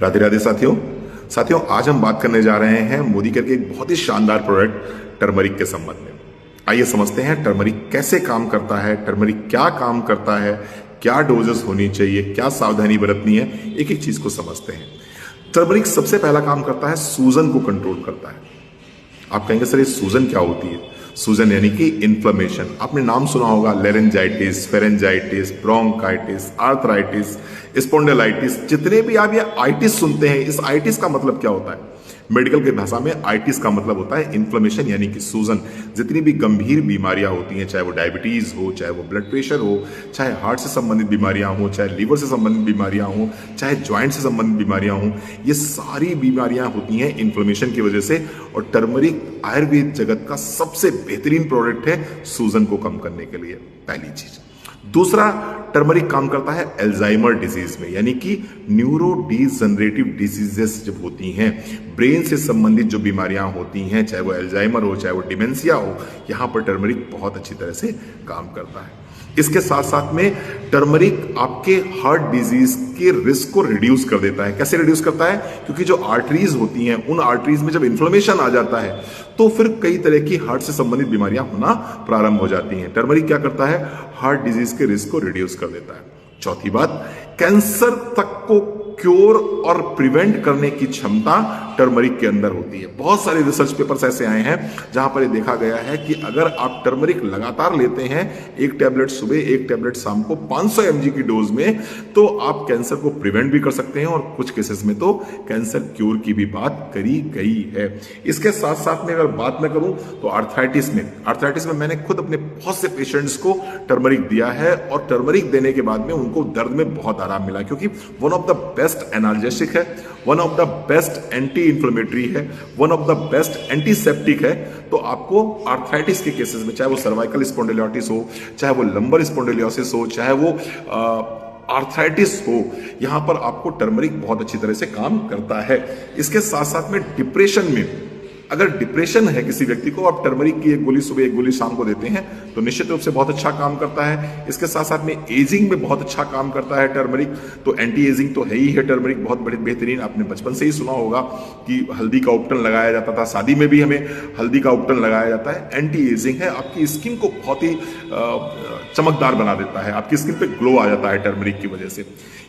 राधे राधे साथियों आज हम बात करने जा रहे हैं मोदी केयर के एक बहुत ही शानदार प्रोडक्ट टर्मरिक के संबंध में। आइए समझते हैं टर्मरिक कैसे काम करता है, टर्मरिक क्या काम करता है, क्या डोजेस होनी चाहिए, क्या सावधानी बरतनी है, एक एक चीज को समझते हैं। टर्मरिक सबसे पहला काम करता है, सूजन को कंट्रोल करता है। आप कहेंगे सर ये सूजन क्या होती है? सूजन यानी कि इन्फ्लेमेशन। आपने नाम सुना होगा, laryngitis, pharyngitis, bronchitis, arthritis, spondylitis. जितने भी आप ये आइटिस सुनते हैं, इस आइटिस का मतलब क्या होता है? मेडिकल की भाषा में आइटिस का मतलब होता है इन्फ्लेमेशन यानी कि सूजन। जितनी भी गंभीर बीमारियां होती हैं, चाहे वो डायबिटीज हो, चाहे वो ब्लड प्रेशर हो, चाहे हार्ट से संबंधित बीमारियां हो, चाहे लीवर से संबंधित बीमारियां हो, चाहे ज्वाइंट से संबंधित बीमारियां हो, ये सारी बीमारियां होती हैं इन्फ्लेमेशन की वजह से। और टर्मरिक आयुर्वेद जगत का सबसे बेहतरीन प्रोडक्ट है सूजन को कम करने के लिए, पहली चीज। दूसरा, टर्मरिक काम करता है एल्जाइमर डिजीज में, यानी कि न्यूरो डिजनरेटिव डिजीजेस जब होती हैं, ब्रेन से संबंधित जो बीमारियां होती हैं, चाहे वो एल्जाइमर हो, चाहे वो डिमेंशिया हो, यहां पर टर्मरिक बहुत अच्छी तरह से काम करता है। इसके साथ साथ में टर्मरिक आपके हार्ट डिजीज के रिस्क को रिड्यूस कर देता है। कैसे रिड्यूस करता है? क्योंकि जो आर्टरीज होती हैं, उन आर्टरीज में जब इन्फ्लेमेशन आ जाता है तो फिर कई तरह की हार्ट से संबंधित बीमारियां होना प्रारंभ हो जाती हैं। टर्मरिक क्या करता है? हार्ट डिजीज के रिस्क को रिड्यूस कर देता है। चौथी बात, कैंसर तक को क्योर और प्रिवेंट करने की क्षमता टर्मरिक के अंदर होती है। बहुत सारे रिसर्च पेपर्स ऐसे आए हैं जहां पर ये देखा गया है कि अगर आप टर्मरिक लगातार लेते हैं, एक टैबलेट सुबह, एक टैबलेट शाम को 500 mg की डोज में, तो आप कैंसर को प्रिवेंट भी कर सकते हैं और कुछ केसेस में तो कैंसर क्योर की भी बात करी गई है। इसके साथ साथ में अगर बात मैं करूं तो आर्थराइटिस में मैंने खुद अपने बहुत से पेशेंट्स को टर्मरिक दिया है और टर्मरिक देने के बाद में उनको दर्द में बहुत आराम मिला, क्योंकि one of the best analgesic है, one of the best anti inflammatory है, one of the best antiseptic है। तो आपको आर्थराइटिस के केसेस में, चाहे वो सर्वाइकल स्पॉन्डिलोसिस हो, चाहे वो लंबर स्पॉन्डिलोसिस हो, चाहे वो आर्थराइटिस हो, यहां पर आपको टर्मरिक बहुत अच्छी तरह से काम करता है। इसके साथ साथ में डिप्रेशन में, अगर डिप्रेशन है किसी व्यक्ति को, आप टर्मरिक की एक गोली सुबह, एक गोली शाम को देते हैं तो निश्चित रूप से बहुत अच्छा काम करता है। इसके साथ साथ में एजिंग में बहुत अच्छा काम करता है टर्मरिक। तो एंटी एजिंग तो है ही है टर्मरिक, बहुत बड़ी बेहतरीन। आपने बचपन से ही सुना होगा कि हल्दी का उपटन लगाया जाता था, शादी में भी हमें हल्दी का उपटन लगाया जाता है। एंटी एजिंग है, आपकी स्किन को बहुत ही चमकदार बना देता है, आपकी स्किन पे ग्लो आ जाता है टर्मरिक की वजह से।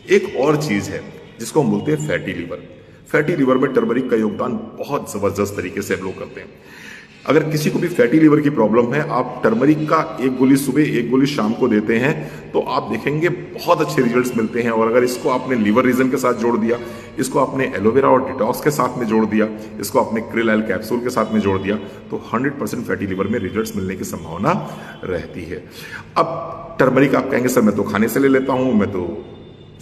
एक और चीज है जिसको हम बोलते हैं फैटी लिवर। फैटी लिवर में टर्मरिक का योगदान बहुत जबरदस्त तरीके से हम लोग करते हैं। अगर किसी को भी फैटी लिवर की प्रॉब्लम है, आप टर्मरिक का एक गोली सुबह, एक गोली शाम को देते हैं तो आप देखेंगे बहुत अच्छे रिजल्ट्स मिलते हैं। और अगर इसको आपने लिवर रीजन के साथ जोड़ दिया, इसको आपने एलोवेरा और डिटॉक्स के साथ में जोड़ दिया, इसको आपने क्रिल ऑयल कैप्सूल के साथ में जोड़ दिया, तो 100% फैटी लिवर में रिजल्ट्स मिलने की संभावना रहती है। अब टर्मरिक आप कहेंगे सर मैं तो खाने से ले लेता हूं, मैं तो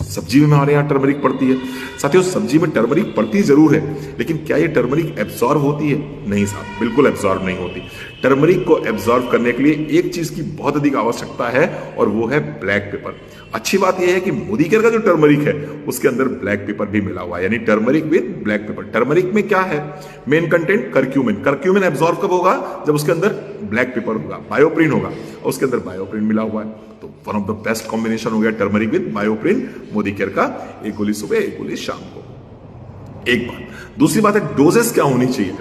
सब्जी में हमारे यहाँ टर्मरिक पड़ती है। साथियों, सब्जी में टर्मरिक पड़ती जरूर है, लेकिन क्या ये टर्मरिक एब्जॉर्ब होती है? नहीं साहब, बिल्कुल एब्जॉर्ब नहीं होती। टर्मरिक को एब्जॉर्ब करने के लिए एक चीज की बहुत अधिक आवश्यकता है और वो है ब्लैक पेपर। अच्छी बात यह है कि मोदी केयर का जो टर्मरिक है उसके अंदर ब्लैक पेपर भी मिला हुआ है, यानी turmeric with black pepper. Turmeric में क्या है main content? Curcumin. Curcumin absorb कब होगा? जब उसके अंदर ब्लैक पेपर होगा, बायोप्रिन होगा, और उसके अंदर बायोप्रिन मिला हुआ है। तो one of the best combination हो गया टर्मरिक विद बायोप्रिन मोदी केयर का, एक गोली सुबह, एक गोली शाम को। एक बात। दूसरी बात है डोजेस क्या होनी चाहिए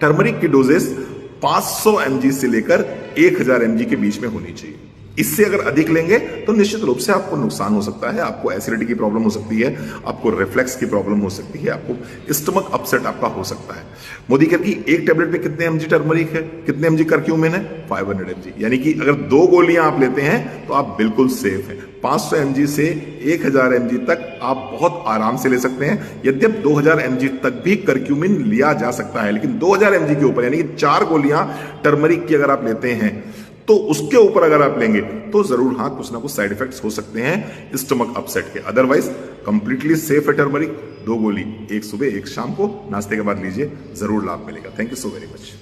टर्मरिक की डोजेस 500 mg से लेकर 1000 mg के बीच में होनी चाहिए। इससे अगर अधिक लेंगे तो निश्चित रूप से आपको नुकसान हो सकता है, आपको एसिडिटी की प्रॉब्लम हो सकती है, आपको रिफ्लेक्स की प्रॉब्लम हो सकती है, आपको स्टमक अपसेट आपका हो सकता है। मोदी केयर की एक टैबलेट में कितने mg टर्मरिक है, कितने mg करक्यूमिन है? 500 mg। यानी कि अगर 2 गोलियां आप लेते हैं तो आप बिल्कुल सेफ हैं। 500 mg से 1000 mg तक आप बहुत आराम से ले सकते हैं। यद्यप 2000 mg तक भी करक्यूमिन लिया जा सकता है, लेकिन 2000 mg के ऊपर, यानी कि 4 गोलियां टर्मरिक की अगर आप लेते हैं तो उसके ऊपर अगर आप लेंगे तो जरूर हाँ कुछ ना कुछ साइड इफेक्ट्स हो सकते हैं स्टमक अपसेट के। अदरवाइज कंप्लीटली सेफ है टर्मरिक। 2 गोली, एक सुबह, एक शाम को नाश्ते के बाद लीजिए, जरूर लाभ मिलेगा। Thank you so very much.